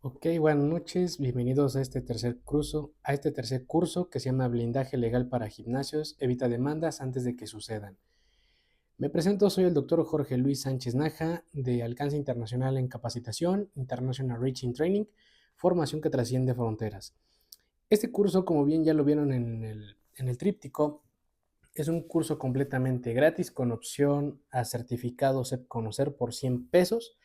Ok, buenas noches, bienvenidos a este tercer curso que se llama Blindaje Legal para Gimnasios, evita demandas antes de que sucedan. Me presento, soy el doctor Jorge Luis Sánchez Naja, de Alcance Internacional en Capacitación, International Reaching Training, formación que trasciende fronteras. Este curso, como bien ya lo vieron en el tríptico, es un curso completamente gratis con opción a certificado SEP Conocer por 100 pesos.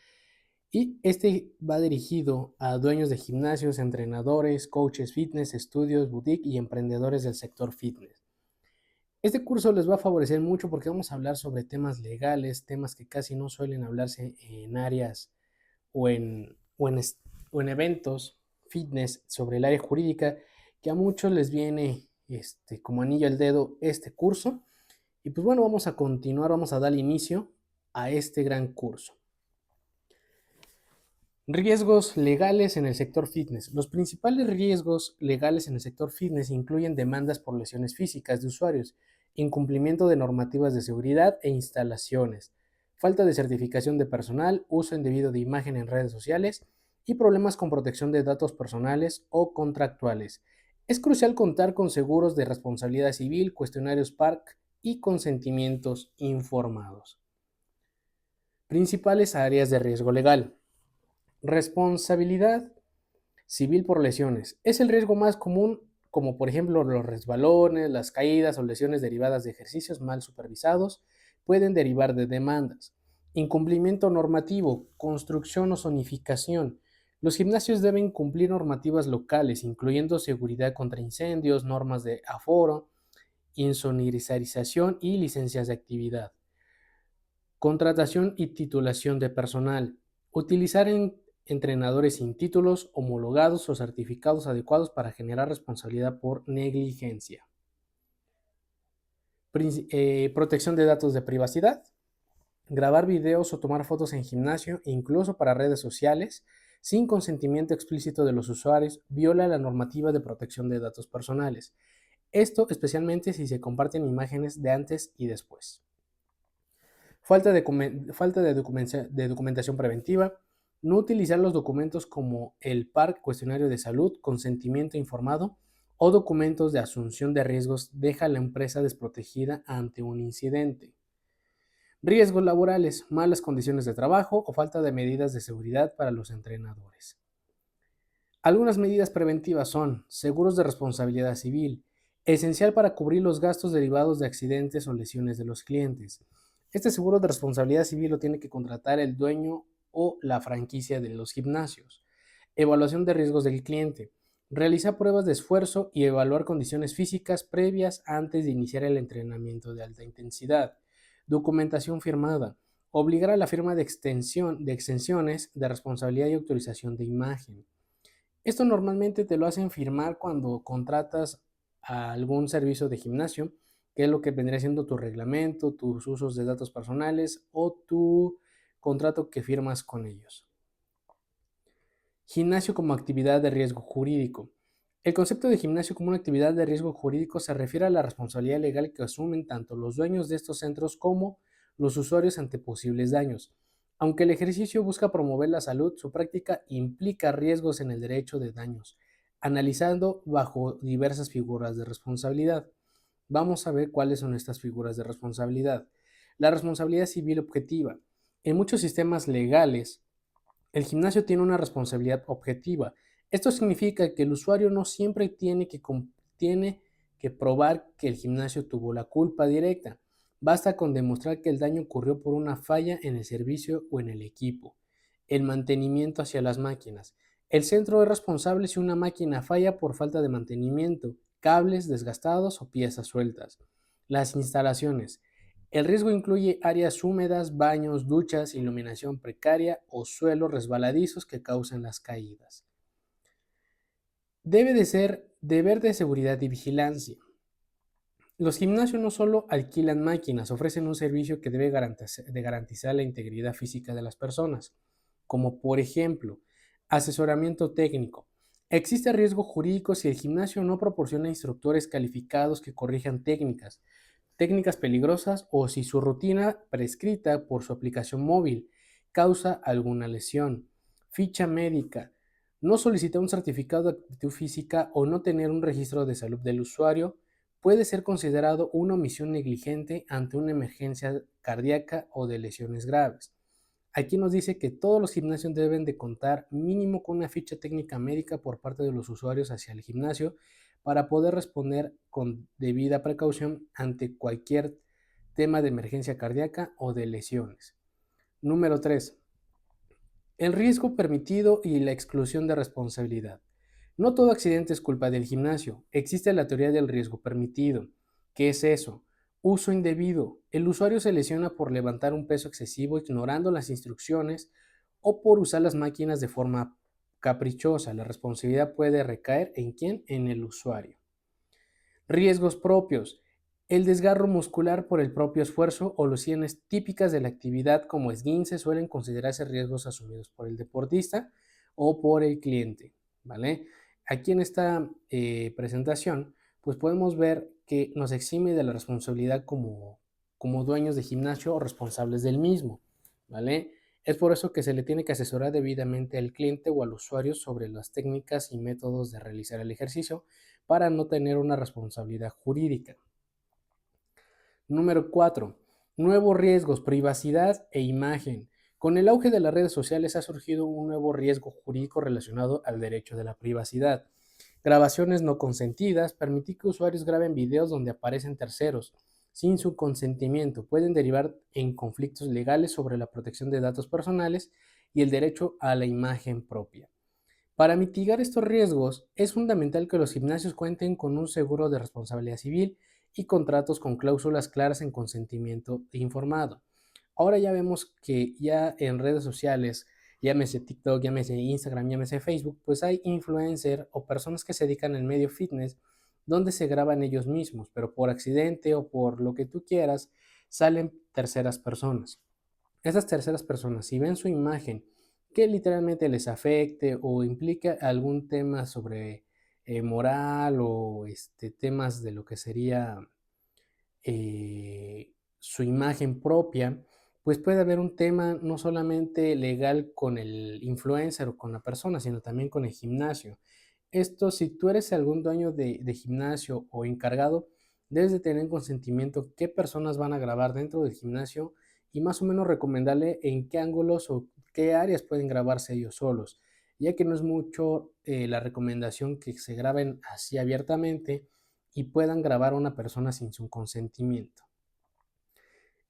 Y este va dirigido a dueños de gimnasios, entrenadores, coaches fitness, estudios, boutique y emprendedores del sector fitness. Este curso les va a favorecer mucho porque vamos a hablar sobre temas legales, temas que casi no suelen hablarse en áreas o en eventos fitness sobre el área jurídica, que a muchos les viene como anillo al dedo este curso. Y pues bueno, vamos a continuar, vamos a dar inicio a este gran curso. Riesgos legales en el sector fitness. Los principales riesgos legales en el sector fitness incluyen demandas por lesiones físicas de usuarios, incumplimiento de normativas de seguridad e instalaciones, falta de certificación de personal, uso indebido de imagen en redes sociales y problemas con protección de datos personales o contractuales. Es crucial contar con seguros de responsabilidad civil, cuestionarios PARC y consentimientos informados. Principales áreas de riesgo legal. Responsabilidad civil por lesiones. Es el riesgo más común, como por ejemplo los resbalones, las caídas o lesiones derivadas de ejercicios mal supervisados, pueden derivar de demandas. Incumplimiento normativo, construcción o zonificación. Los gimnasios deben cumplir normativas locales, incluyendo seguridad contra incendios, normas de aforo, insonorización y licencias de actividad. Contratación y titulación de personal. Utilizar entrenadores sin títulos, homologados o certificados adecuados para generar responsabilidad por negligencia. Protección de datos de privacidad. Grabar videos o tomar fotos en gimnasio, incluso para redes sociales, sin consentimiento explícito de los usuarios, viola la normativa de protección de datos personales. Esto especialmente si se comparten imágenes de antes y después. Falta de documentación preventiva. No utilizar los documentos como el PARC, cuestionario de salud, consentimiento informado o documentos de asunción de riesgos deja a la empresa desprotegida ante un incidente. Riesgos laborales, malas condiciones de trabajo o falta de medidas de seguridad para los entrenadores. Algunas medidas preventivas son seguros de responsabilidad civil, esencial para cubrir los gastos derivados de accidentes o lesiones de los clientes. Este seguro de responsabilidad civil lo tiene que contratar el dueño o la franquicia de los gimnasios. Evaluación de riesgos del cliente. Realizar pruebas de esfuerzo y evaluar condiciones físicas previas antes de iniciar el entrenamiento de alta intensidad. Documentación firmada. Obligar a la firma de extensiones de responsabilidad y autorización de imagen. Esto normalmente te lo hacen firmar cuando contratas a algún servicio de gimnasio, que es lo que vendría siendo tu reglamento, tus usos de datos personales o tu contrato que firmas con ellos. Gimnasio como actividad de riesgo jurídico. El concepto de gimnasio como una actividad de riesgo jurídico se refiere a la responsabilidad legal que asumen tanto los dueños de estos centros como los usuarios ante posibles daños. Aunque el ejercicio busca promover la salud, su práctica implica riesgos en el derecho de daños, analizando bajo diversas figuras de responsabilidad. Vamos a ver cuáles son estas figuras de responsabilidad. La responsabilidad civil objetiva. En muchos sistemas legales, el gimnasio tiene una responsabilidad objetiva. Esto significa que el usuario no siempre tiene que probar que el gimnasio tuvo la culpa directa. Basta con demostrar que el daño ocurrió por una falla en el servicio o en el equipo. El mantenimiento hacia las máquinas. El centro es responsable si una máquina falla por falta de mantenimiento, cables desgastados o piezas sueltas. Las instalaciones. El riesgo incluye áreas húmedas, baños, duchas, iluminación precaria o suelos resbaladizos que causan las caídas. Debe de ser deber de seguridad y vigilancia. Los gimnasios no solo alquilan máquinas, ofrecen un servicio que debe garantizar la integridad física de las personas, como por ejemplo, asesoramiento técnico. Existe riesgo jurídico si el gimnasio no proporciona instructores calificados que corrijan técnicas peligrosas o si su rutina prescrita por su aplicación móvil causa alguna lesión. Ficha médica. No solicitar un certificado de actitud física o no tener un registro de salud del usuario puede ser considerado una omisión negligente ante una emergencia cardíaca o de lesiones graves. Aquí nos dice que todos los gimnasios deben de contar mínimo con una ficha técnica médica por parte de los usuarios hacia el gimnasio para poder responder con debida precaución ante cualquier tema de emergencia cardíaca o de lesiones. Número 3. El riesgo permitido y la exclusión de responsabilidad. No todo accidente es culpa del gimnasio. Existe la teoría del riesgo permitido. ¿Qué es eso? Uso indebido. El usuario se lesiona por levantar un peso excesivo ignorando las instrucciones o por usar las máquinas de forma caprichosa. La responsabilidad puede recaer ¿en quién? En el usuario. Riesgos propios. El desgarro muscular por el propio esfuerzo o lesiones típicas de la actividad como esguince suelen considerarse riesgos asumidos por el deportista o por el cliente, ¿vale? Aquí en esta presentación, pues podemos ver que nos exime de la responsabilidad como dueños de gimnasio o responsables del mismo, ¿vale? Es por eso que se le tiene que asesorar debidamente al cliente o al usuario sobre las técnicas y métodos de realizar el ejercicio para no tener una responsabilidad jurídica. Número 4. Nuevos riesgos, privacidad e imagen. Con el auge de las redes sociales ha surgido un nuevo riesgo jurídico relacionado al derecho de la privacidad. Grabaciones no consentidas, permitir que usuarios graben videos donde aparecen terceros sin su consentimiento pueden derivar en conflictos legales sobre la protección de datos personales y el derecho a la imagen propia. Para mitigar estos riesgos, es fundamental que los gimnasios cuenten con un seguro de responsabilidad civil y contratos con cláusulas claras en consentimiento informado. Ahora ya vemos que ya en redes sociales, llámese TikTok, llámese Instagram, llámese Facebook, pues hay influencers o personas que se dedican al medio fitness donde se graban ellos mismos, pero por accidente o por lo que tú quieras, salen terceras personas. Esas terceras personas, si ven su imagen que literalmente les afecte o implica algún tema sobre moral o temas de lo que sería su imagen propia, pues puede haber un tema no solamente legal con el influencer o con la persona, sino también con el gimnasio. Esto, si tú eres algún dueño de gimnasio o encargado, debes de tener consentimiento qué personas van a grabar dentro del gimnasio y más o menos recomendarle en qué ángulos o qué áreas pueden grabarse ellos solos, ya que no es mucho la recomendación que se graben así abiertamente y puedan grabar a una persona sin su consentimiento.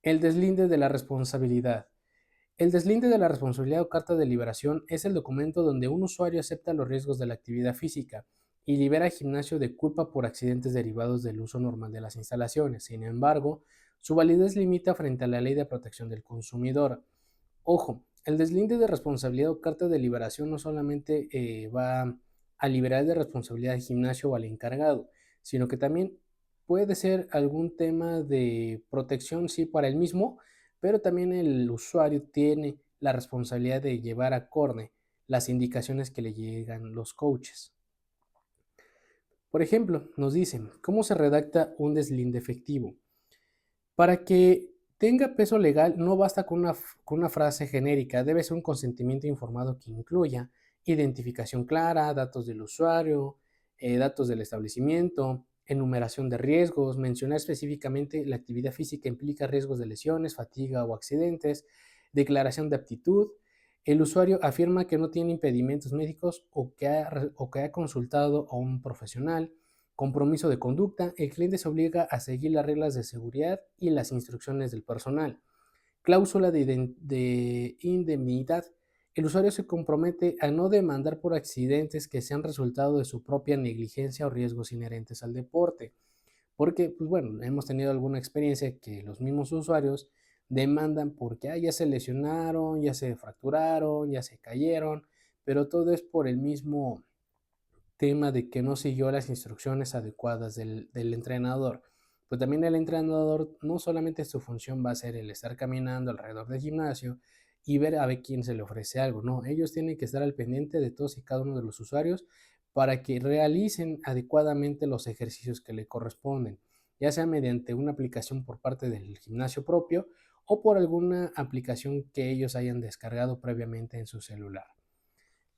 El deslinde de la responsabilidad. El deslinde de la responsabilidad o carta de liberación es el documento donde un usuario acepta los riesgos de la actividad física y libera al gimnasio de culpa por accidentes derivados del uso normal de las instalaciones. Sin embargo, su validez limita frente a la Ley de Protección del Consumidor. Ojo, el deslinde de responsabilidad o carta de liberación no solamente va a liberar de responsabilidad al gimnasio o al encargado, sino que también puede ser algún tema de protección, sí, para el mismo, pero también el usuario tiene la responsabilidad de llevar acorde las indicaciones que le llegan los coaches. Por ejemplo, nos dicen, ¿cómo se redacta un deslinde efectivo? Para que tenga peso legal, no basta con una frase genérica, debe ser un consentimiento informado que incluya identificación clara, datos del usuario, datos del establecimiento, enumeración de riesgos, mencionar específicamente la actividad física implica riesgos de lesiones, fatiga o accidentes, declaración de aptitud. El usuario afirma que no tiene impedimentos médicos o que ha consultado a un profesional. Compromiso de conducta. El cliente se obliga a seguir las reglas de seguridad y las instrucciones del personal. Cláusula de indemnidad. El usuario se compromete a no demandar por accidentes que sean resultado de su propia negligencia o riesgos inherentes al deporte. Porque, pues bueno, hemos tenido alguna experiencia que los mismos usuarios demandan porque ya se lesionaron, ya se fracturaron, ya se cayeron, pero todo es por el mismo tema de que no siguió las instrucciones adecuadas del entrenador. Pues también el entrenador no solamente su función va a ser el estar caminando alrededor del gimnasio y ver a ver quién se le ofrece algo, no, ellos tienen que estar al pendiente de todos y cada uno de los usuarios para que realicen adecuadamente los ejercicios que le corresponden, ya sea mediante una aplicación por parte del gimnasio propio o por alguna aplicación que ellos hayan descargado previamente en su celular.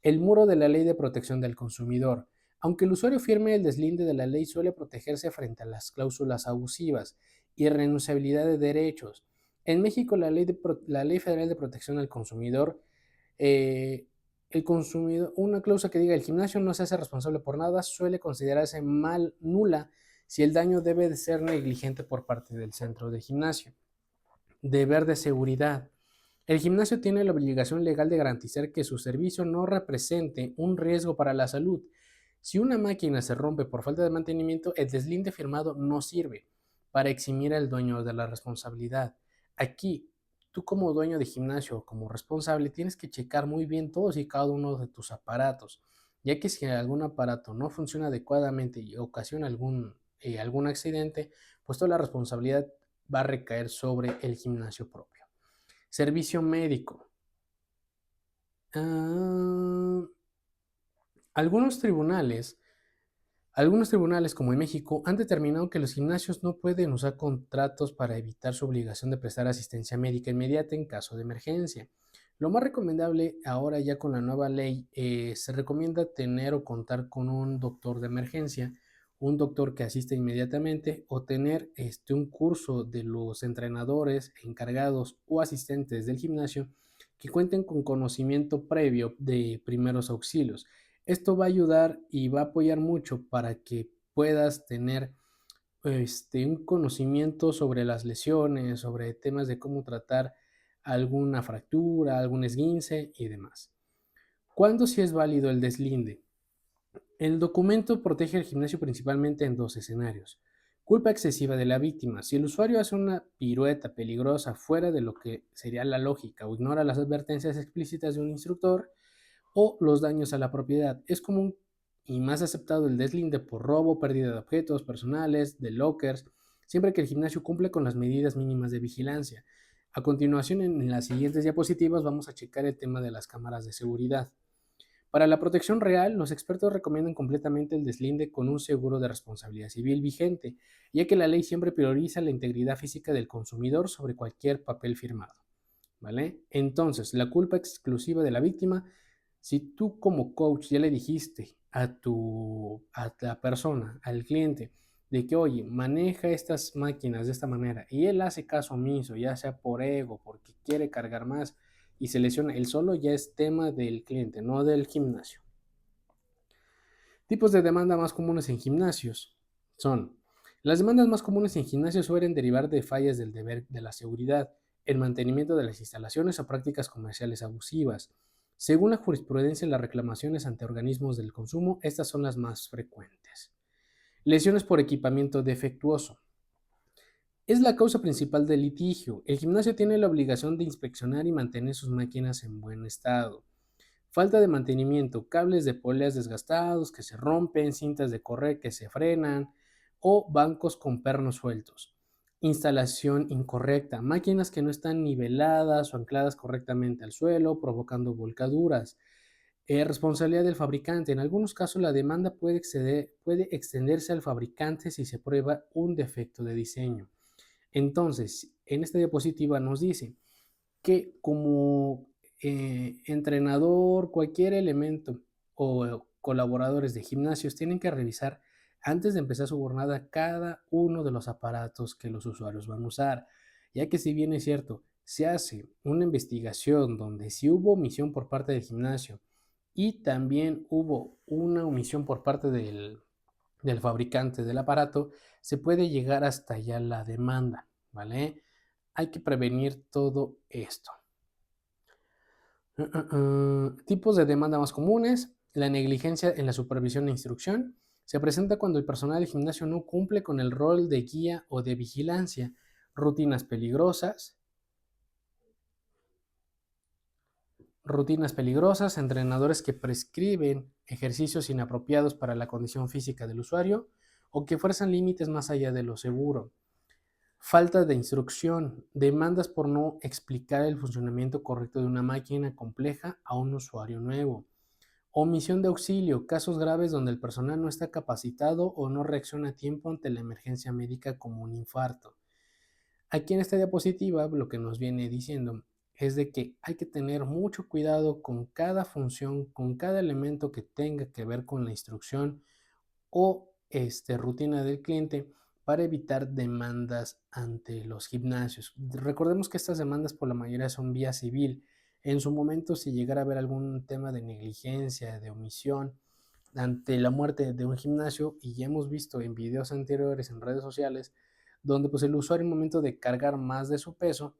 El muro de la Ley de Protección del Consumidor. Aunque el usuario firme el deslinde de la ley, suele protegerse frente a las cláusulas abusivas y renunciabilidad de derechos. En México, la ley Federal de Protección del Consumidor, eh, una cláusula que diga el gimnasio no se hace responsable por nada suele considerarse mal nula si el daño debe de ser negligente por parte del centro de gimnasio. Deber de seguridad. El gimnasio tiene la obligación legal de garantizar que su servicio no represente un riesgo para la salud. Si una máquina se rompe por falta de mantenimiento, el deslinde firmado no sirve para eximir al dueño de la responsabilidad. Aquí, tú como dueño de gimnasio o como responsable, tienes que checar muy bien todos y cada uno de tus aparatos, ya que si algún aparato no funciona adecuadamente y ocasiona algún accidente, pues toda la responsabilidad va a recaer sobre el gimnasio propio. Servicio médico. Ah, algunos tribunales, algunos tribunales, como en México, han determinado que los gimnasios no pueden usar contratos para evitar su obligación de prestar asistencia médica inmediata en caso de emergencia. Lo más recomendable ahora ya con la nueva ley, se recomienda tener o contar con un doctor de emergencia, un doctor que asista inmediatamente o tener un curso de los entrenadores, encargados o asistentes del gimnasio que cuenten con conocimiento previo de primeros auxilios. Esto va a ayudar y va a apoyar mucho para que puedas tener un conocimiento sobre las lesiones, sobre temas de cómo tratar alguna fractura, algún esguince y demás. ¿Cuándo sí es válido el deslinde? El documento protege al gimnasio principalmente en dos escenarios. Culpa excesiva de la víctima. Si el usuario hace una pirueta peligrosa fuera de lo que sería la lógica o ignora las advertencias explícitas de un instructor, o los daños a la propiedad. Es común y más aceptado el deslinde por robo, pérdida de objetos personales, de lockers, siempre que el gimnasio cumple con las medidas mínimas de vigilancia. A continuación, en las siguientes diapositivas vamos a checar el tema de las cámaras de seguridad. Para la protección real, los expertos recomiendan completamente el deslinde con un seguro de responsabilidad civil vigente, ya que la ley siempre prioriza la integridad física del consumidor sobre cualquier papel firmado. ¿Vale? Entonces, la culpa exclusiva de la víctima, si tú como coach ya le dijiste a la persona, al cliente, de que, oye, maneja estas máquinas de esta manera y él hace caso omiso, ya sea por ego, porque quiere cargar más y se lesiona, el solo ya es tema del cliente, no del gimnasio. Tipos de demanda más comunes en gimnasios son: las demandas más comunes en gimnasios suelen derivar de fallas del deber de la seguridad, el mantenimiento de las instalaciones o prácticas comerciales abusivas. Según la jurisprudencia, las reclamaciones ante organismos del consumo, estas son las más frecuentes. Lesiones por equipamiento defectuoso. Es la causa principal del litigio. El gimnasio tiene la obligación de inspeccionar y mantener sus máquinas en buen estado. Falta de mantenimiento, cables de poleas desgastados que se rompen, cintas de correr que se frenan o bancos con pernos sueltos. Instalación incorrecta, máquinas que no están niveladas o ancladas correctamente al suelo, provocando volcaduras. Responsabilidad del fabricante. En algunos casos la demanda puede extenderse al fabricante si se prueba un defecto de diseño. Entonces, en esta diapositiva nos dice que como entrenador, cualquier elemento o colaboradores de gimnasios tienen que revisar antes de empezar su jornada cada uno de los aparatos que los usuarios van a usar, ya que si bien es cierto, se hace una investigación donde si hubo omisión por parte del gimnasio y también hubo una omisión por parte del fabricante del aparato, se puede llegar hasta allá la demanda, ¿vale? Hay que prevenir todo esto. Tipos de demanda más comunes: la negligencia en la supervisión e instrucción. Se presenta cuando el personal del gimnasio no cumple con el rol de guía o de vigilancia. Rutinas peligrosas, entrenadores que prescriben ejercicios inapropiados para la condición física del usuario o que fuerzan límites más allá de lo seguro. Falta de instrucción, demandas por no explicar el funcionamiento correcto de una máquina compleja a un usuario nuevo. Omisión de auxilio, casos graves donde el personal no está capacitado o no reacciona a tiempo ante la emergencia médica como un infarto. Aquí en esta diapositiva lo que nos viene diciendo es de que hay que tener mucho cuidado con cada función, con cada elemento que tenga que ver con la instrucción o rutina del cliente para evitar demandas ante los gimnasios. Recordemos que estas demandas por la mayoría son vía civil. En su momento, si llegara a haber algún tema de negligencia, de omisión ante la muerte de un gimnasio, y ya hemos visto en videos anteriores en redes sociales, donde pues el usuario en el momento de cargar más de su peso,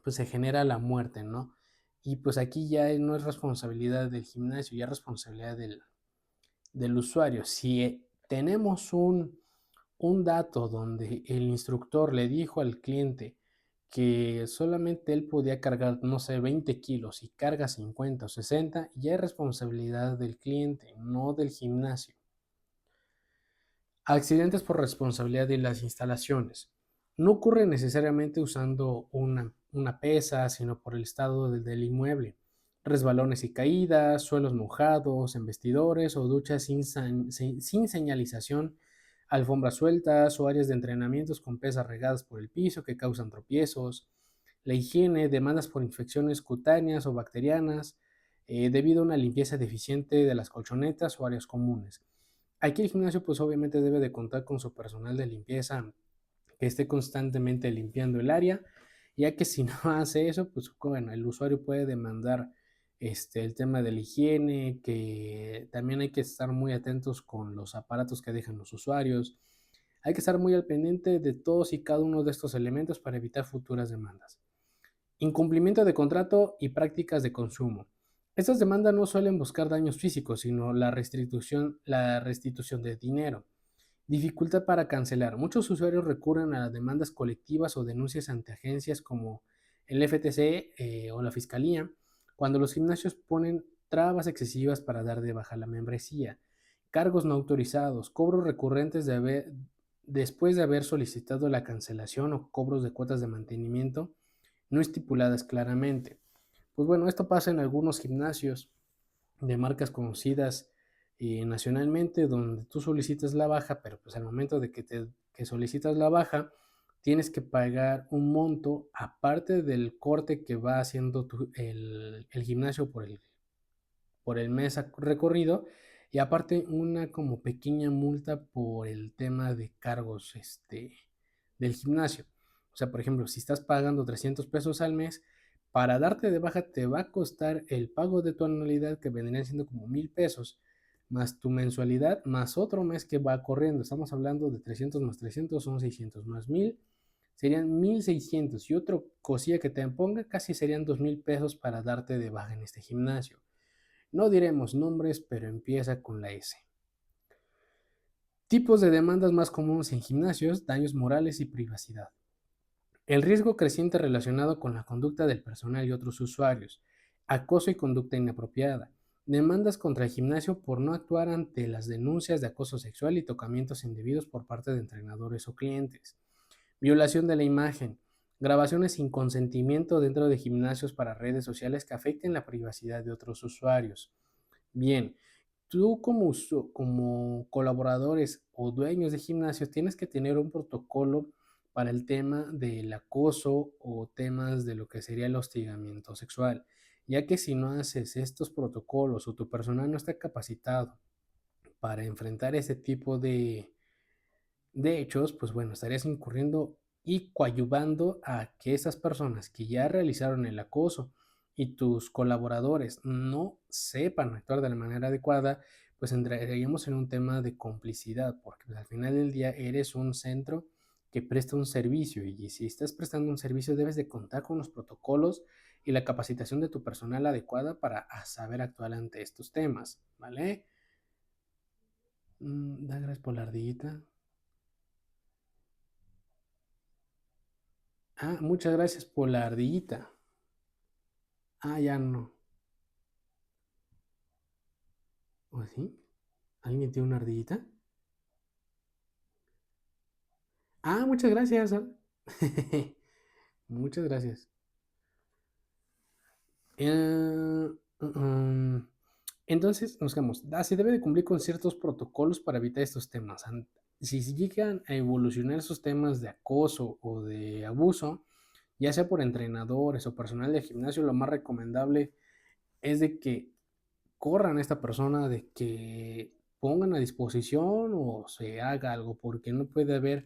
pues se genera la muerte, ¿no? Y pues aquí ya no es responsabilidad del gimnasio, ya es responsabilidad del usuario. Si tenemos un dato donde el instructor le dijo al cliente que solamente él podía cargar, no sé, 20 kilos y carga 50 o 60, ya es responsabilidad del cliente, no del gimnasio. Accidentes por responsabilidad de las instalaciones. No ocurre necesariamente usando una pesa, sino por el estado del inmueble. Resbalones y caídas, suelos mojados, embestidores o duchas sin señalización, alfombras sueltas o áreas de entrenamientos con pesas regadas por el piso que causan tropiezos. La higiene, demandas por infecciones cutáneas o bacterianas, debido a una limpieza deficiente de las colchonetas o áreas comunes. Aquí el gimnasio pues obviamente debe de contar con su personal de limpieza que esté constantemente limpiando el área, ya que si no hace eso, pues bueno, el usuario puede demandar el tema de la higiene, que también hay que estar muy atentos con los aparatos que dejan los usuarios. Hay que estar muy al pendiente de todos y cada uno de estos elementos para evitar futuras demandas. Incumplimiento de contrato y prácticas de consumo. Estas demandas no suelen buscar daños físicos, sino la restitución de dinero. Dificultad para cancelar. Muchos usuarios recurren a las demandas colectivas o denuncias ante agencias como el FTC o la Fiscalía, cuando los gimnasios ponen trabas excesivas para dar de baja la membresía, cargos no autorizados, cobros recurrentes después de haber solicitado la cancelación o cobros de cuotas de mantenimiento no estipuladas claramente. Pues bueno, esto pasa en algunos gimnasios de marcas conocidas nacionalmente, donde tú solicitas la baja, pero pues al momento de que solicitas la baja, tienes que pagar un monto aparte del corte que va haciendo el gimnasio por el mes recorrido, y aparte una como pequeña multa por el tema de cargos del gimnasio. O sea, por ejemplo, si estás pagando 300 pesos al mes, para darte de baja te va a costar el pago de tu anualidad, que vendrían siendo como 1000 pesos, más tu mensualidad, más otro mes que va corriendo. Estamos hablando de 300 más 300 son 600, más 1000 serían 1600, y otro cosilla que te ponga casi serían 2000 pesos para darte de baja en este gimnasio. No diremos nombres, pero empieza con la S. Tipos de demandas más comunes en gimnasios: daños morales y privacidad. El riesgo creciente relacionado con la conducta del personal y otros usuarios. Acoso y conducta inapropiada. Demandas contra el gimnasio por no actuar ante las denuncias de acoso sexual y tocamientos indebidos por parte de entrenadores o clientes. Violación de la imagen. Grabaciones sin consentimiento dentro de gimnasios para redes sociales que afecten la privacidad de otros usuarios. Bien, tú como colaboradores o dueños de gimnasios tienes que tener un protocolo para el tema del acoso o temas de lo que sería el hostigamiento sexual, ya que si no haces estos protocolos o tu personal no está capacitado para enfrentar ese tipo de hechos, pues bueno, estarías incurriendo y coadyuvando a que esas personas que ya realizaron el acoso y tus colaboradores no sepan actuar de la manera adecuada, pues entraríamos en un tema de complicidad, porque pues, al final del día eres un centro que presta un servicio, y si estás prestando un servicio debes de contar con los protocolos y la capacitación de tu personal adecuada para saber actuar ante estos temas, ¿vale? Da gracias por la ardillita. Ah, muchas gracias por la ardillita. Ah, ya no. ¿O sí? ¿Alguien tiene una ardillita? Ah, muchas gracias. Muchas gracias. Um, entonces, nos quedamos. Se debe de cumplir con ciertos protocolos para evitar estos temas. Si llegan a evolucionar esos temas de acoso o de abuso, ya sea por entrenadores o personal del gimnasio, lo más recomendable es de que corran a esta persona, de que pongan a disposición o se haga algo, porque no puede haber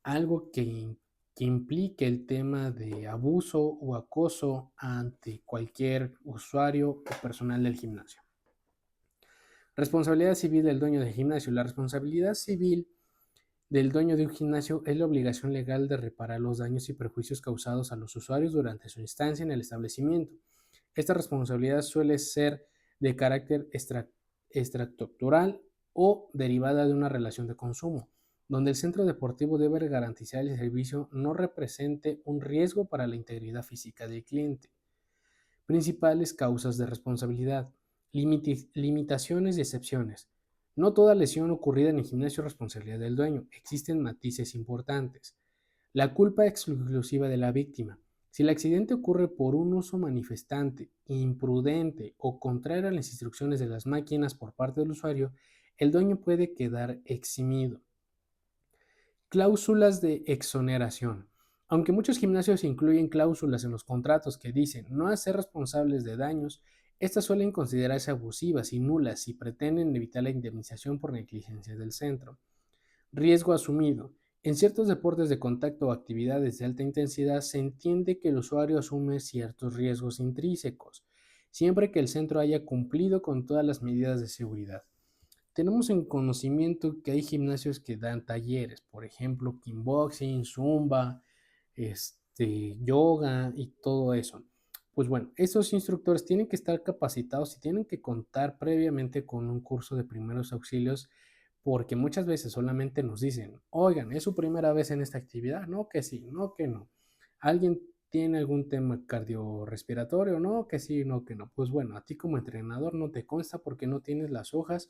algo que implique el tema de abuso o acoso ante cualquier usuario o personal del gimnasio. Responsabilidad civil del dueño del gimnasio. La responsabilidad civil del dueño de un gimnasio es la obligación legal de reparar los daños y perjuicios causados a los usuarios durante su estancia en el establecimiento. Esta responsabilidad suele ser de carácter estructural o derivada de una relación de consumo, donde el centro deportivo debe garantizar el servicio no represente un riesgo para la integridad física del cliente. Principales causas de responsabilidad. Limitaciones y excepciones. No toda lesión ocurrida en el gimnasio es responsabilidad del dueño. Existen matices importantes. La culpa exclusiva de la víctima. Si el accidente ocurre por un uso manifestante, imprudente o contrario a las instrucciones de las máquinas por parte del usuario, el dueño puede quedar eximido. Cláusulas de exoneración. Aunque muchos gimnasios incluyen cláusulas en los contratos que dicen no hacer responsables de daños, estas suelen considerarse abusivas y nulas si pretenden evitar la indemnización por negligencia del centro. Riesgo asumido. En ciertos deportes de contacto o actividades de alta intensidad se entiende que el usuario asume ciertos riesgos intrínsecos, siempre que el centro haya cumplido con todas las medidas de seguridad. Tenemos en conocimiento que hay gimnasios que dan talleres, por ejemplo, kickboxing, zumba, yoga y todo eso. Pues bueno, esos instructores tienen que estar capacitados y tienen que contar previamente con un curso de primeros auxilios, porque muchas veces solamente nos dicen, oigan, es su primera vez en esta actividad, no que sí, no que no. ¿Alguien tiene algún tema cardiorrespiratorio? No que sí, no que no. Pues bueno, a ti como entrenador no te consta porque no tienes las hojas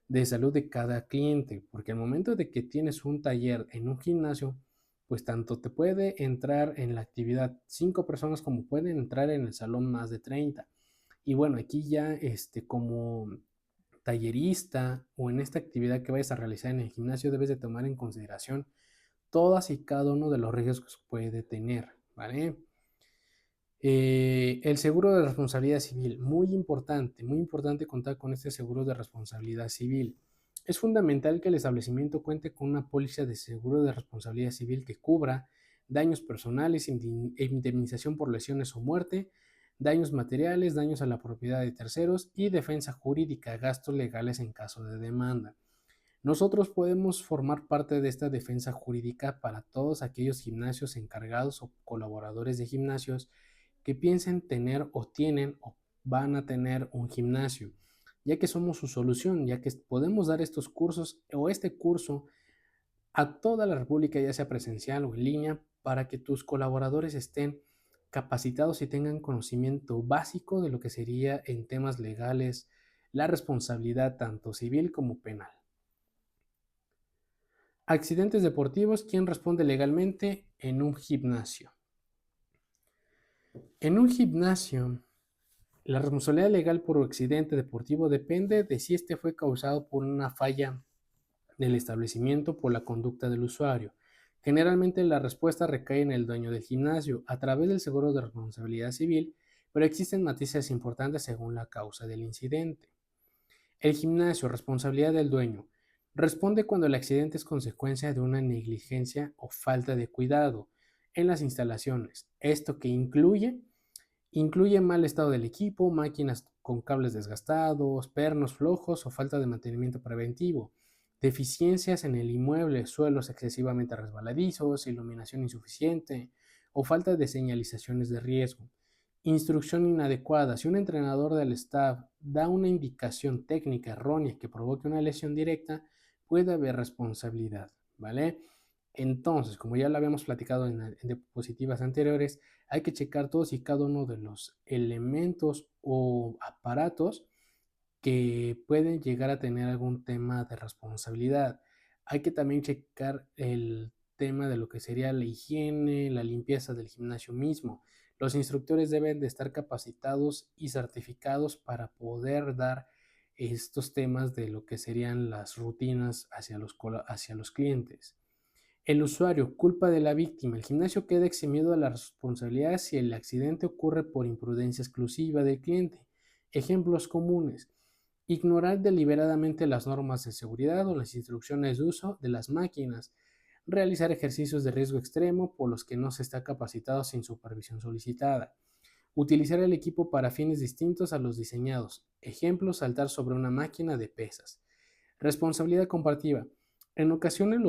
de salud de cada cliente, porque al momento de que tienes un taller en un gimnasio, pues tanto te puede entrar en la actividad 5 personas como pueden entrar en el salón más de 30. Y bueno, aquí ya como tallerista o en esta actividad que vayas a realizar en el gimnasio debes de tomar en consideración todas y cada uno de los riesgos que puede tener, ¿vale? El seguro de responsabilidad civil, muy importante contar con este seguro de responsabilidad civil. Es fundamental que el establecimiento cuente con una póliza de seguro de responsabilidad civil que cubra daños personales, indemnización por lesiones o muerte, daños materiales, daños a la propiedad de terceros y defensa jurídica, gastos legales en caso de demanda. Nosotros podemos formar parte de esta defensa jurídica para todos aquellos gimnasios encargados o colaboradores de gimnasios que piensen tener o tienen o van a tener un gimnasio, ya que somos su solución, ya que podemos dar estos cursos o este curso a toda la República, ya sea presencial o en línea, para que tus colaboradores estén capacitados y tengan conocimiento básico de lo que sería en temas legales la responsabilidad tanto civil como penal. Accidentes deportivos, ¿quién responde legalmente en un gimnasio? En un gimnasio, la responsabilidad legal por accidente deportivo depende de si este fue causado por una falla del establecimiento por la conducta del usuario. Generalmente la respuesta recae en el dueño del gimnasio a través del seguro de responsabilidad civil, pero existen matices importantes según la causa del incidente. El gimnasio, responsabilidad del dueño, responde cuando el accidente es consecuencia de una negligencia o falta de cuidado en las instalaciones. Esto que incluye mal estado del equipo, máquinas con cables desgastados, pernos flojos o falta de mantenimiento preventivo, deficiencias en el inmueble, suelos excesivamente resbaladizos, iluminación insuficiente o falta de señalizaciones de riesgo. Instrucción inadecuada. Si un entrenador del staff da una indicación técnica errónea que provoque una lesión directa, puede haber responsabilidad, ¿vale? Entonces, como ya lo habíamos platicado en diapositivas anteriores, hay que checar todos y cada uno de los elementos o aparatos que pueden llegar a tener algún tema de responsabilidad. Hay que también checar el tema de lo que sería la higiene, la limpieza del gimnasio mismo. Los instructores deben de estar capacitados y certificados para poder dar estos temas de lo que serían las rutinas hacia los clientes. El usuario culpa de la víctima. El gimnasio queda eximido de la responsabilidad si el accidente ocurre por imprudencia exclusiva del cliente. Ejemplos comunes: ignorar deliberadamente las normas de seguridad o las instrucciones de uso de las máquinas, realizar ejercicios de riesgo extremo por los que no se está capacitado sin supervisión solicitada, utilizar el equipo para fines distintos a los diseñados. Ejemplo: saltar sobre una máquina de pesas. Responsabilidad compartida. En ocasiones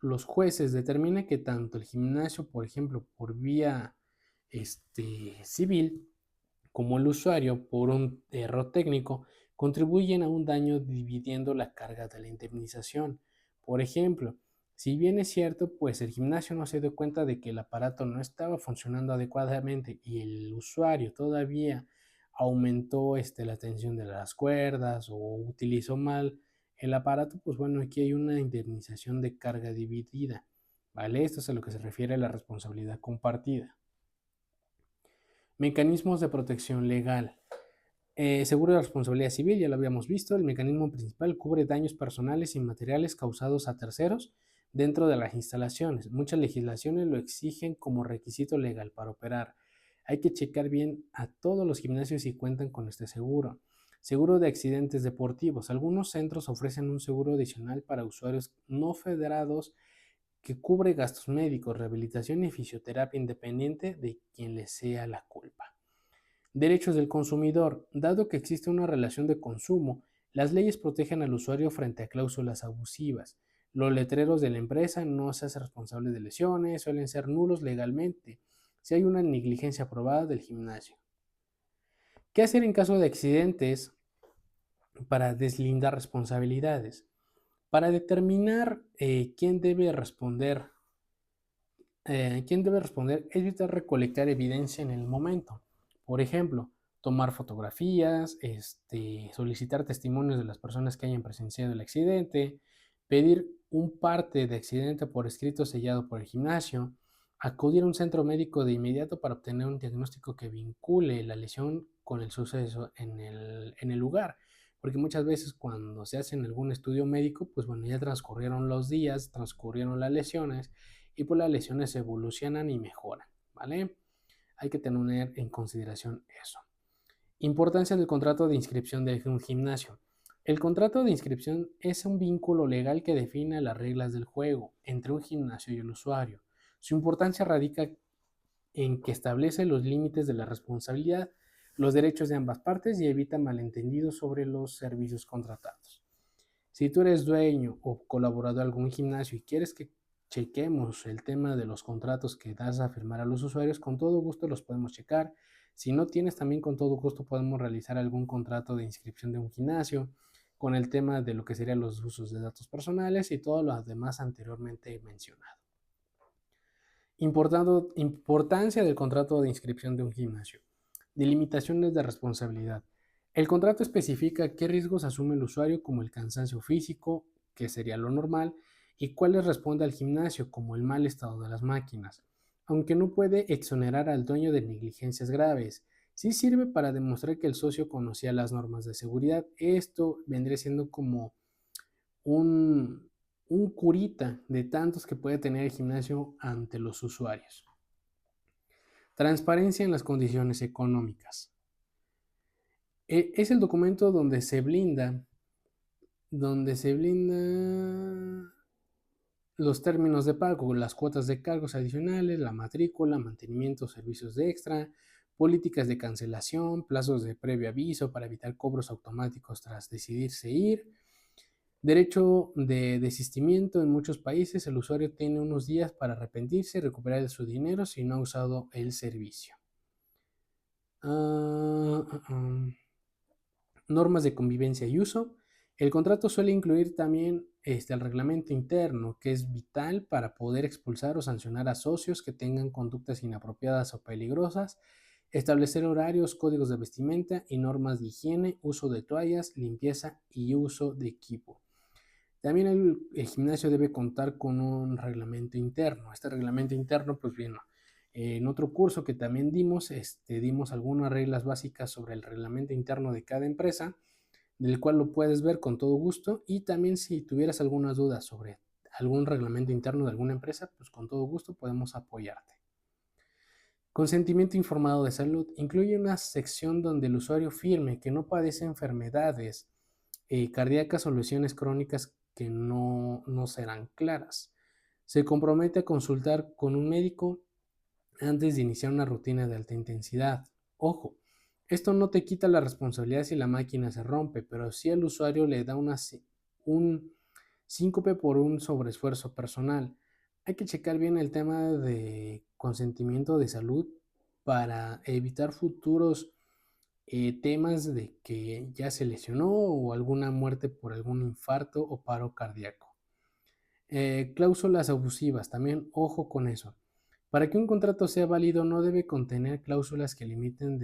los jueces determinan que tanto el gimnasio, por ejemplo, por vía civil, como el usuario, por un error técnico, contribuyen a un daño dividiendo la carga de la indemnización. Por ejemplo, si bien es cierto, pues el gimnasio no se dio cuenta de que el aparato no estaba funcionando adecuadamente y el usuario todavía aumentó la tensión de las cuerdas o utilizó mal el aparato, pues bueno, aquí hay una indemnización de carga dividida, ¿vale? Esto es a lo que se refiere a la responsabilidad compartida. Mecanismos de protección legal. Seguro de responsabilidad civil, ya lo habíamos visto. El mecanismo principal cubre daños personales y materiales causados a terceros dentro de las instalaciones. Muchas legislaciones lo exigen como requisito legal para operar. Hay que checar bien a todos los gimnasios si cuentan con este seguro. Seguro de accidentes deportivos. Algunos centros ofrecen un seguro adicional para usuarios no federados que cubre gastos médicos, rehabilitación y fisioterapia independiente de quien le sea la culpa. Derechos del consumidor. Dado que existe una relación de consumo, las leyes protegen al usuario frente a cláusulas abusivas. Los letreros de la empresa no se hace responsable de lesiones, suelen ser nulos legalmente si hay una negligencia probada del gimnasio. ¿Qué hacer en caso de accidentes para deslindar responsabilidades? Para determinar quién debe responder, es vital recolectar evidencia en el momento. Por ejemplo, tomar fotografías, solicitar testimonios de las personas que hayan presenciado el accidente, pedir un parte de accidente por escrito sellado por el gimnasio, acudir a un centro médico de inmediato para obtener un diagnóstico que vincule la lesión con el suceso en el lugar. Porque muchas veces cuando se hace algún estudio médico, pues bueno, ya transcurrieron los días, transcurrieron las lesiones y pues las lesiones evolucionan y mejoran, ¿vale? Hay que tener en consideración eso. Importancia del contrato de inscripción de un gimnasio. El contrato de inscripción es un vínculo legal que define las reglas del juego entre un gimnasio y el usuario. Su importancia radica en que establece los límites de la responsabilidad, los derechos de ambas partes y evita malentendidos sobre los servicios contratados. Si tú eres dueño o colaborador de algún gimnasio y quieres que chequemos el tema de los contratos que das a firmar a los usuarios, con todo gusto los podemos checar. Si no tienes, también con todo gusto podemos realizar algún contrato de inscripción de un gimnasio con el tema de lo que serían los usos de datos personales y todo lo demás anteriormente mencionado. Importancia del contrato de inscripción de un gimnasio. Delimitaciones de responsabilidad. El contrato especifica qué riesgos asume el usuario, como el cansancio físico, que sería lo normal, y cuáles responde al gimnasio, como el mal estado de las máquinas, aunque no puede exonerar al dueño de negligencias graves. Sí sirve para demostrar que el socio conocía las normas de seguridad. Esto vendría siendo como un, un curita de tantos que puede tener el gimnasio ante los usuarios. Transparencia en las condiciones económicas. Es el documento donde se blinda los términos de pago, las cuotas de cargos adicionales, la matrícula, mantenimiento, servicios de extra, políticas de cancelación, plazos de previo aviso para evitar cobros automáticos tras decidirse ir, derecho de desistimiento. En muchos países el usuario tiene unos días para arrepentirse y recuperar su dinero si no ha usado el servicio. Normas de convivencia y uso. El contrato suele incluir también el reglamento interno, que es vital para poder expulsar o sancionar a socios que tengan conductas inapropiadas o peligrosas, establecer horarios, códigos de vestimenta y normas de higiene, uso de toallas, limpieza y uso de equipo. También el gimnasio debe contar con un reglamento interno. Este reglamento interno, pues bien, en otro curso que también dimos algunas reglas básicas sobre el reglamento interno de cada empresa, del cual lo puedes ver con todo gusto. Y también si tuvieras algunas dudas sobre algún reglamento interno de alguna empresa, pues con todo gusto podemos apoyarte. Consentimiento informado de salud incluye una sección donde el usuario firme que no padece enfermedades cardíacas o lesiones crónicas que no serán claras. Se compromete a consultar con un médico antes de iniciar una rutina de alta intensidad. Ojo, esto no te quita la responsabilidad si la máquina se rompe, pero sí al usuario le da un síncope por un sobreesfuerzo personal. Hay que checar bien el tema de consentimiento de salud para evitar futuros temas de que ya se lesionó o alguna muerte por algún infarto o paro cardíaco. Cláusulas abusivas, también ojo con eso. Para que un contrato sea válido no debe contener cláusulas que limiten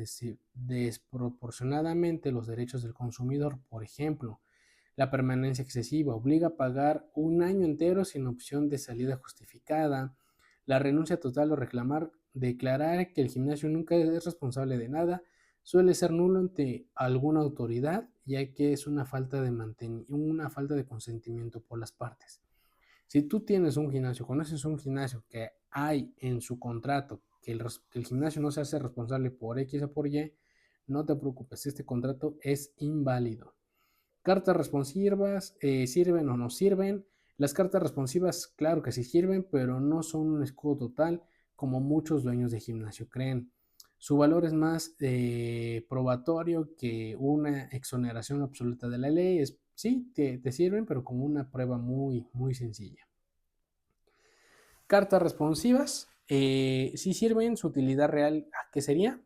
desproporcionadamente los derechos del consumidor. Por ejemplo, la permanencia excesiva obliga a pagar un año entero sin opción de salida justificada. La renuncia total o reclamar, declarar que el gimnasio nunca es responsable de nada, suele ser nulo ante alguna autoridad, ya que es una falta de consentimiento por las partes. Si tú tienes un gimnasio, conoces un gimnasio que hay en su contrato que el gimnasio no se hace responsable por X o por Y, no te preocupes, este contrato es inválido. Cartas responsivas, ¿sirven o no sirven? Las cartas responsivas, claro que sí sirven, pero no son un escudo total como muchos dueños de gimnasio creen. Su valor es más probatorio que una exoneración absoluta de la ley. Sí, te sirven, pero como una prueba muy, muy sencilla. Cartas responsivas, sí sirven. Su utilidad real, ¿qué sería?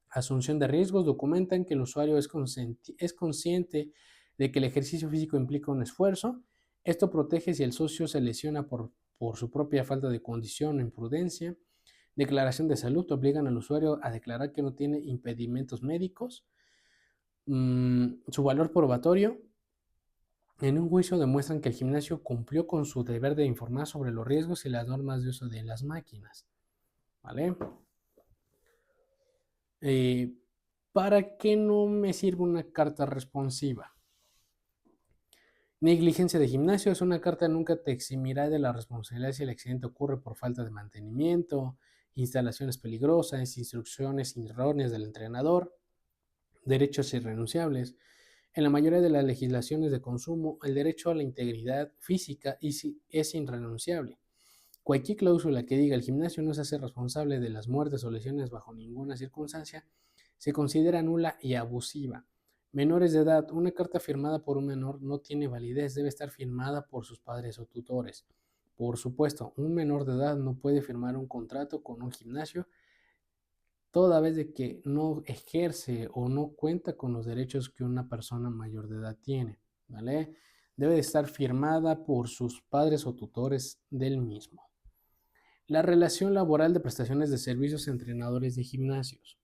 Asunción de riesgos, documentan que el usuario es consciente de que el ejercicio físico implica un esfuerzo. Esto protege si el socio se lesiona por su propia falta de condición o imprudencia. Declaración de salud, obligan al usuario a declarar que no tiene impedimentos médicos. Su valor probatorio, en un juicio demuestran que el gimnasio cumplió con su deber de informar sobre los riesgos y las normas de uso de las máquinas. ¿Vale? ¿Para qué no me sirve una carta responsiva? Negligencia de gimnasio, es una carta nunca te eximirá de la responsabilidad si el accidente ocurre por falta de mantenimiento, instalaciones peligrosas, instrucciones erróneas del entrenador, derechos irrenunciables. En la mayoría de las legislaciones de consumo, el derecho a la integridad física es irrenunciable. Cualquier cláusula que diga el gimnasio no se hace responsable de las muertes o lesiones bajo ninguna circunstancia se considera nula y abusiva. Menores de edad, una carta firmada por un menor no tiene validez, debe estar firmada por sus padres o tutores. Por supuesto, un menor de edad no puede firmar un contrato con un gimnasio toda vez de que no ejerce o no cuenta con los derechos que una persona mayor de edad tiene, ¿vale? Debe de estar firmada por sus padres o tutores del mismo. La relación laboral de prestaciones de servicios a entrenadores de gimnasios.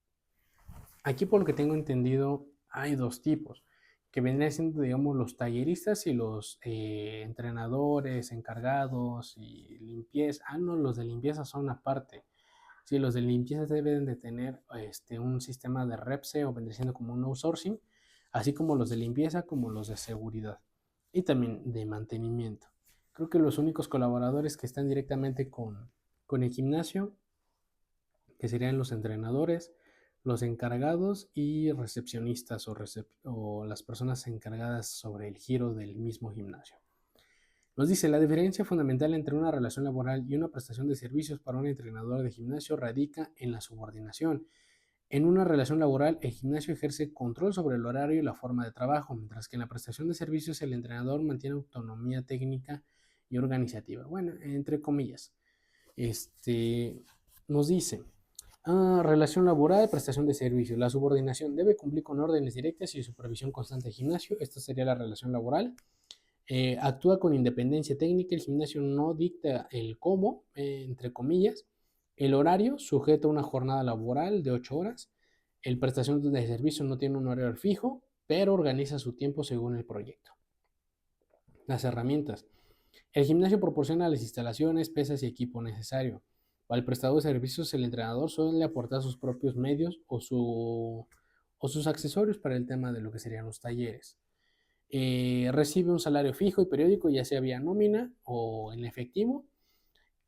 Aquí, por lo que tengo entendido, hay dos tipos, que vendrían siendo, digamos, los talleristas y los entrenadores encargados y limpieza. No, los de limpieza son aparte. Sí, los de limpieza deben de tener un sistema de REPSE o vendría siendo como un outsourcing, así como los de limpieza, como los de seguridad y también de mantenimiento. Creo que los únicos colaboradores que están directamente con el gimnasio, que serían los entrenadores, los encargados y recepcionistas o las personas encargadas sobre el giro del mismo gimnasio. Nos dice, la diferencia fundamental entre una relación laboral y una prestación de servicios para un entrenador de gimnasio radica en la subordinación. En una relación laboral, el gimnasio ejerce control sobre el horario y la forma de trabajo, mientras que en la prestación de servicios el entrenador mantiene autonomía técnica y organizativa. Bueno, entre comillas. Nos dice, relación laboral, prestación de servicios. La subordinación debe cumplir con órdenes directas y supervisión constante del gimnasio. Esta sería la relación laboral. Actúa con independencia técnica, el gimnasio no dicta el cómo, entre comillas. El horario sujeta a una jornada laboral de 8 horas. El prestación de servicio no tiene un horario fijo, pero organiza su tiempo según el proyecto. Las herramientas. El gimnasio proporciona las instalaciones, pesas y equipo necesario. Para el prestador de servicios, el entrenador suele aportar sus propios medios o sus accesorios para el tema de lo que serían los talleres. Recibe un salario fijo y periódico, ya sea vía nómina o en efectivo.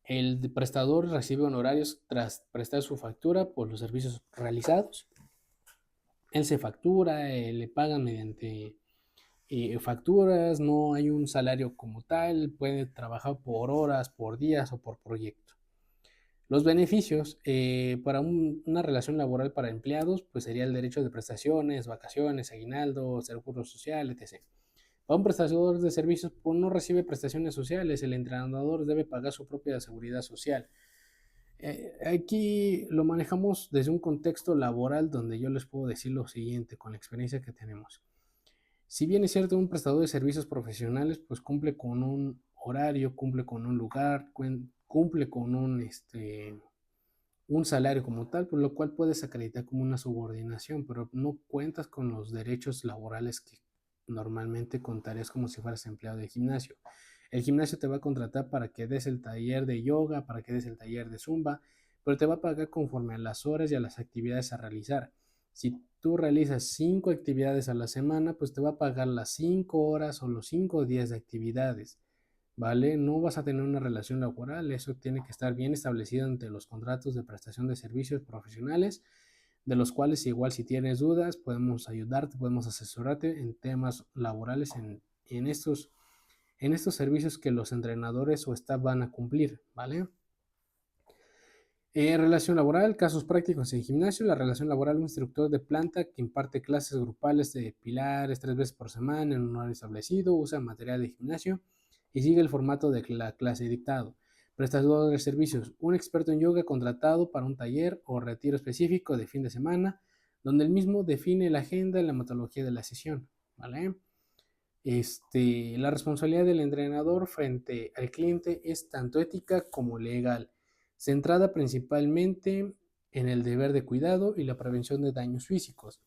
El prestador recibe honorarios tras prestar su factura por los servicios realizados. Él se factura, le pagan mediante facturas, no hay un salario como tal, puede trabajar por horas, por días o por proyecto. Los beneficios para una relación laboral para empleados, pues sería el derecho de prestaciones, vacaciones, aguinaldo, seguro social, etc. Para un prestador de servicios, pues no recibe prestaciones sociales, el entrenador debe pagar su propia seguridad social. Aquí lo manejamos desde un contexto laboral donde yo les puedo decir lo siguiente con la experiencia que tenemos. Si bien es cierto, un prestador de servicios profesionales pues cumple con un horario, cumple con un lugar, cumple con un salario como tal, por lo cual puedes acreditar como una subordinación, pero no cuentas con los derechos laborales que normalmente contarías como si fueras empleado de gimnasio. El gimnasio te va a contratar para que des el taller de yoga, para que des el taller de zumba, pero te va a pagar conforme a las horas y a las actividades a realizar. Si tú realizas 5 actividades a la semana, pues te va a pagar las 5 horas o los 5 días de actividades. ¿Vale? No vas a tener una relación laboral, eso tiene que estar bien establecido entre los contratos de prestación de servicios profesionales, de los cuales igual si tienes dudas podemos ayudarte, podemos asesorarte en temas laborales en estos servicios que los entrenadores o staff van a cumplir, ¿vale? Relación laboral, casos prácticos en gimnasio. La relación laboral, un instructor de planta que imparte clases grupales de pilares 3 veces por semana en un horario establecido, usa material de gimnasio y sigue el formato de la clase dictado. Prestador de servicios, un experto en yoga contratado para un taller o retiro específico de fin de semana, donde el mismo define la agenda y la metodología de la sesión, ¿vale? La responsabilidad del entrenador frente al cliente es tanto ética como legal, centrada principalmente en el deber de cuidado y la prevención de daños físicos.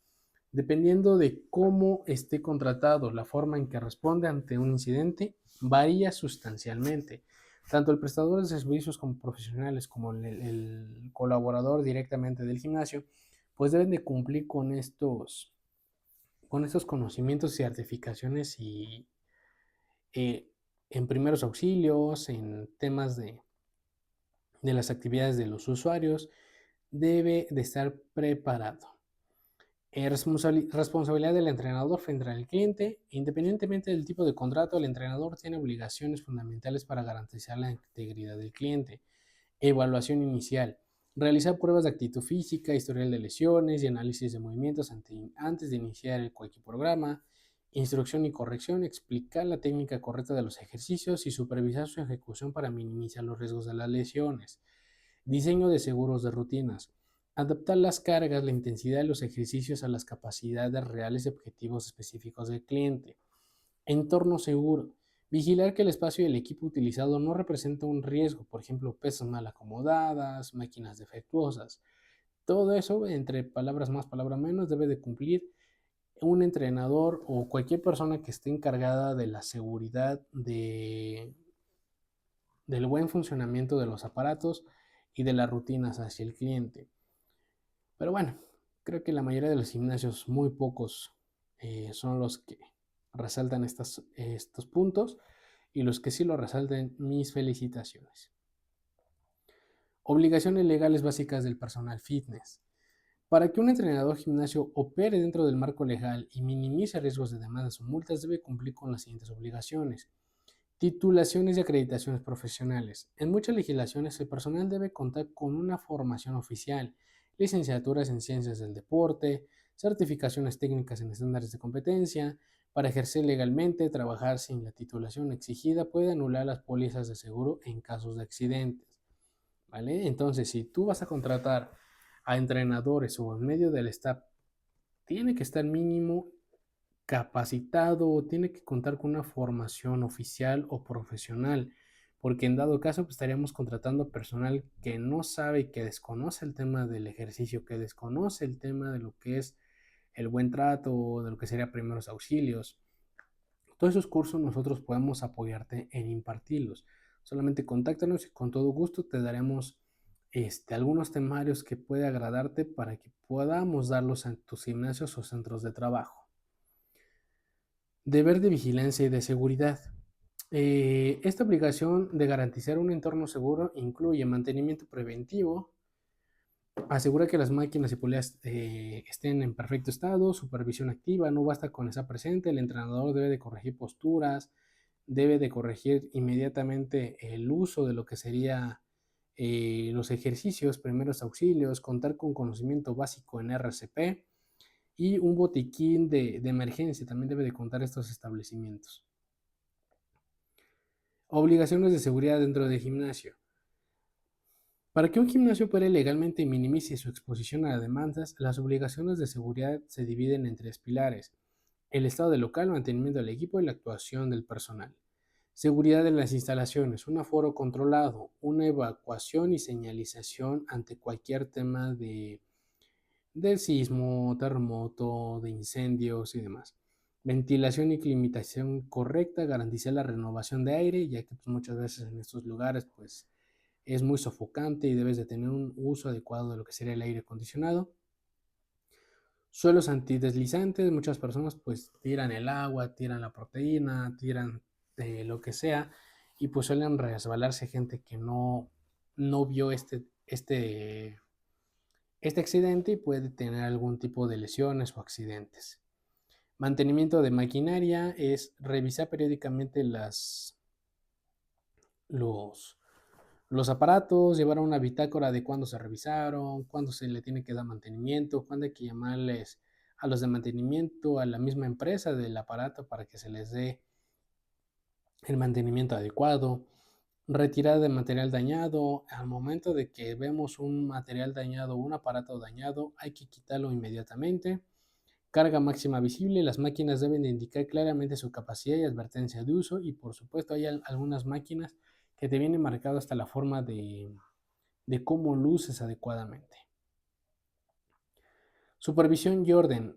Dependiendo de cómo esté contratado, la forma en que responde ante un incidente varía sustancialmente. Tanto el prestador de servicios como profesionales como el colaborador directamente del gimnasio, pues deben de cumplir con estos conocimientos y certificaciones y eh, en primeros auxilios, en temas de las actividades de los usuarios, debe de estar preparado. Responsabilidad del entrenador frente al cliente. Independientemente del tipo de contrato, el entrenador tiene obligaciones fundamentales para garantizar la integridad del cliente. Evaluación inicial. Realizar pruebas de actitud física, historial de lesiones y análisis de movimientos antes de iniciar cualquier programa. Instrucción y corrección. Explicar la técnica correcta de los ejercicios y supervisar su ejecución para minimizar los riesgos de las lesiones. Diseño de seguros de rutinas. Adaptar las cargas, la intensidad de los ejercicios a las capacidades reales y objetivos específicos del cliente. Entorno seguro. Vigilar que el espacio y el equipo utilizado no representa un riesgo, por ejemplo, pesas mal acomodadas, máquinas defectuosas. Todo eso, entre palabras más, palabras menos, debe de cumplir un entrenador o cualquier persona que esté encargada de la seguridad del buen funcionamiento de los aparatos y de las rutinas hacia el cliente. Pero bueno, creo que la mayoría de los gimnasios, muy pocos, son los que resaltan estos puntos y los que sí lo resalten, mis felicitaciones. Obligaciones legales básicas del personal fitness. Para que un entrenador gimnasio opere dentro del marco legal y minimice riesgos de demandas o multas, debe cumplir con las siguientes obligaciones. Titulaciones y acreditaciones profesionales. En muchas legislaciones, el personal debe contar con una formación oficial, licenciaturas en ciencias del deporte, certificaciones técnicas en estándares de competencia. Para ejercer legalmente, trabajar sin la titulación exigida puede anular las pólizas de seguro en casos de accidentes. ¿Vale? Entonces, si tú vas a contratar a entrenadores o en medio del staff, tiene que estar mínimo capacitado o tiene que contar con una formación oficial o profesional, porque en dado caso pues, estaríamos contratando personal que no sabe, que desconoce el tema del ejercicio, que desconoce el tema de lo que es el buen trato, de lo que sería primeros auxilios. Todos esos cursos nosotros podemos apoyarte en impartirlos. Solamente contáctanos y con todo gusto te daremos algunos temarios que puede agradarte para que podamos darlos en tus gimnasios o centros de trabajo. Deber de vigilancia y de seguridad. Esta obligación de garantizar un entorno seguro incluye mantenimiento preventivo, asegura que las máquinas y poleas estén en perfecto estado, supervisión activa, no basta con estar presente, el entrenador debe de corregir posturas, debe de corregir inmediatamente el uso de lo que sería los ejercicios, primeros auxilios, contar con conocimiento básico en RCP y un botiquín de emergencia, también debe de contar estos establecimientos. Obligaciones de seguridad dentro del gimnasio. Para que un gimnasio opere legalmente y minimice su exposición a demandas, las obligaciones de seguridad se dividen en tres pilares: el estado del local, mantenimiento del equipo y la actuación del personal. Seguridad de las instalaciones, un aforo controlado, una evacuación y señalización ante cualquier tema de sismo, terremoto, de incendios y demás. Ventilación y climatización correcta, garantizar la renovación de aire, ya que pues, muchas veces en estos lugares pues es muy sofocante y debes de tener un uso adecuado de lo que sería el aire acondicionado. Suelos antideslizantes, muchas personas pues tiran el agua, tiran la proteína, tiran lo que sea y pues suelen resbalarse gente que no vio este accidente y puede tener algún tipo de lesiones o accidentes. Mantenimiento de maquinaria es revisar periódicamente los, los aparatos, llevar una bitácora de cuándo se revisaron, cuándo se le tiene que dar mantenimiento, cuándo hay que llamarles a los de mantenimiento, a la misma empresa del aparato para que se les dé el mantenimiento adecuado. Retirada de material dañado. Al momento de que vemos un material dañado, un aparato dañado, hay que quitarlo inmediatamente. Carga máxima visible. Las máquinas deben de indicar claramente su capacidad y advertencia de uso y por supuesto hay algunas máquinas que te vienen marcado hasta la forma de cómo luces adecuadamente. Supervisión y orden.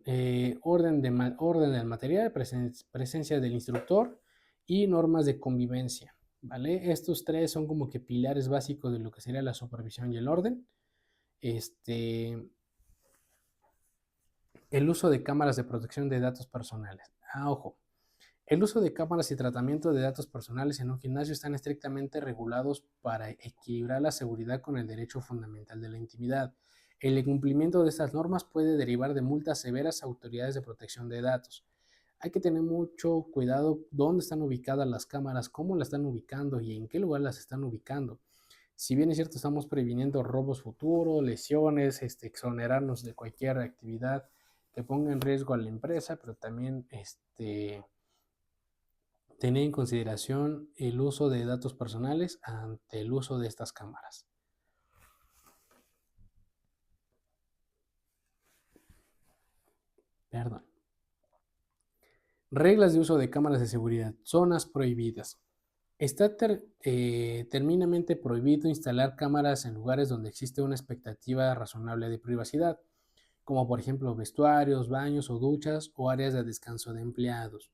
Orden del material, presencia del instructor y normas de convivencia. ¿Vale? Estos tres son como que pilares básicos de lo que sería la supervisión y el orden. El uso de cámaras de protección de datos personales. Ojo, el uso de cámaras y tratamiento de datos personales en un gimnasio están estrictamente regulados para equilibrar la seguridad con el derecho fundamental de la intimidad. El incumplimiento de estas normas puede derivar de multas severas a autoridades de protección de datos. Hay que tener mucho cuidado dónde están ubicadas las cámaras, cómo las están ubicando y en qué lugar las están ubicando. Si bien es cierto, estamos previniendo robos futuros, lesiones, exonerarnos de cualquier actividad que ponga en riesgo a la empresa, pero también tener en consideración el uso de datos personales ante el uso de estas cámaras. Perdón. Reglas de uso de cámaras de seguridad. Zonas prohibidas. Está terminantemente prohibido instalar cámaras en lugares donde existe una expectativa razonable de privacidad, como por ejemplo vestuarios, baños o duchas o áreas de descanso de empleados.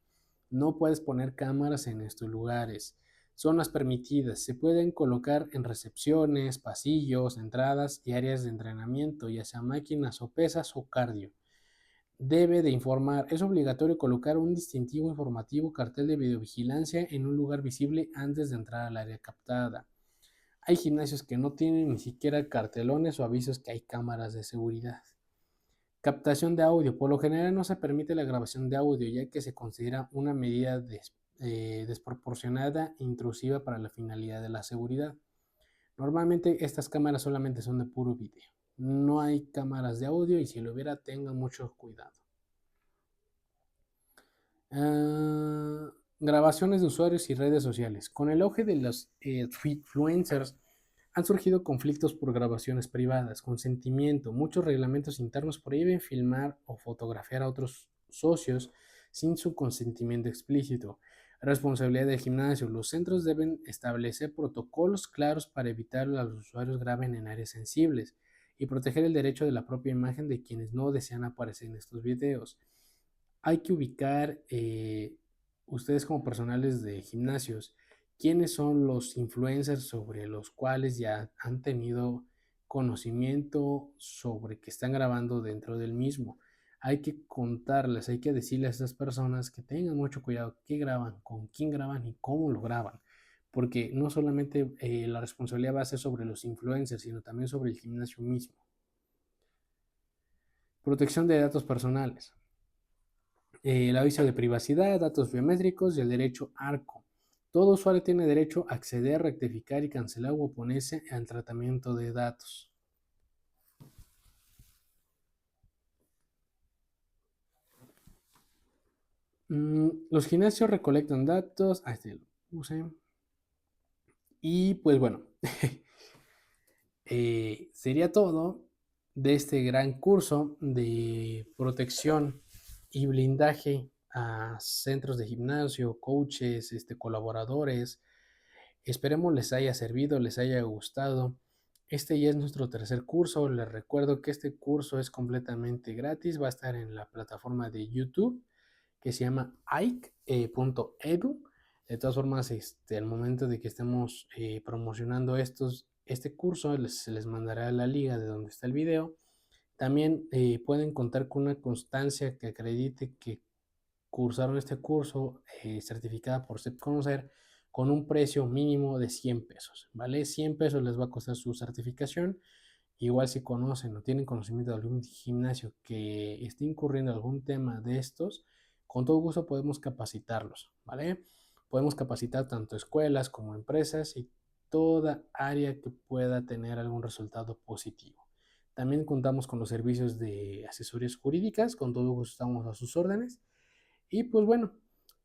No puedes poner cámaras en estos lugares. Zonas permitidas. Se pueden colocar en recepciones, pasillos, entradas y áreas de entrenamiento, ya sea máquinas o pesas o cardio. Debe de informar. Es obligatorio colocar un distintivo informativo cartel de videovigilancia en un lugar visible antes de entrar al área captada. Hay gimnasios que no tienen ni siquiera cartelones o avisos que hay cámaras de seguridad. Captación de audio. Por lo general no se permite la grabación de audio ya que se considera una medida desproporcionada e intrusiva para la finalidad de la seguridad. Normalmente estas cámaras solamente son de puro video. No hay cámaras de audio y si lo hubiera tengan mucho cuidado. Grabaciones de usuarios y redes sociales. Con el auge de los influencers han surgido conflictos por grabaciones privadas, consentimiento. Muchos reglamentos internos prohíben filmar o fotografiar a otros socios sin su consentimiento explícito. Responsabilidad del gimnasio. Los centros deben establecer protocolos claros para evitar que los usuarios graben en áreas sensibles y proteger el derecho de la propia imagen de quienes no desean aparecer en estos videos. Hay que ubicar ustedes como personales de gimnasios, quiénes son los influencers sobre los cuales ya han tenido conocimiento sobre que están grabando dentro del mismo. hay que contarles, hay que decirles a estas personas que tengan mucho cuidado qué graban, con quién graban y cómo lo graban. Porque no solamente la responsabilidad va a ser sobre los influencers, sino también sobre el gimnasio mismo. Protección de datos personales. El aviso de privacidad, datos biométricos y el derecho ARCO. Todo usuario tiene derecho a acceder, rectificar y cancelar o oponerse al tratamiento de datos. Los gimnasios recolectan datos. Este lo puse. Y pues bueno, sería todo de este gran curso de protección y blindaje a centros de gimnasio, coaches, colaboradores. Esperemos les haya servido, les haya gustado. Este ya es nuestro tercer curso. Les recuerdo que este curso es completamente gratis. Va a estar en la plataforma de YouTube que se llama ike.edu. De todas formas, al momento de que estemos promocionando este curso, se les mandará la liga de donde está el video. También pueden contar con una constancia que acredite que cursaron este curso certificada por SEP Conocer con un precio mínimo de 100 pesos, ¿vale? 100 pesos les va a costar su certificación. Igual si conocen o tienen conocimiento de algún gimnasio que esté incurriendo en algún tema de estos, con todo gusto podemos capacitarlos, ¿vale? Podemos capacitar tanto escuelas como empresas y toda área que pueda tener algún resultado positivo. También contamos con los servicios de asesorías jurídicas, con todo gusto estamos a sus órdenes. Y pues bueno,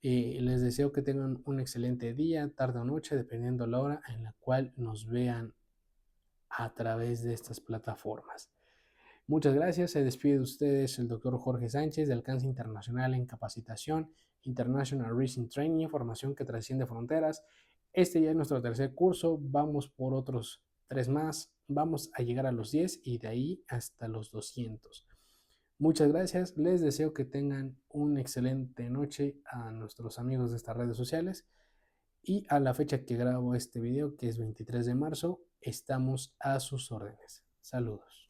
les deseo que tengan un excelente día, tarde o noche, dependiendo la hora en la cual nos vean a través de estas plataformas. Muchas gracias. Se despide de ustedes el doctor Jorge Sánchez de Alcance Internacional en Capacitación, International Racing Training, formación que trasciende fronteras. Este ya es nuestro tercer curso. Vamos por otros 3 más. Vamos a llegar a los 10 y de ahí hasta los 200. Muchas gracias. Les deseo que tengan una excelente noche a nuestros amigos de estas redes sociales. Y a la fecha que grabo este video, que es 23 de marzo, estamos a sus órdenes. Saludos.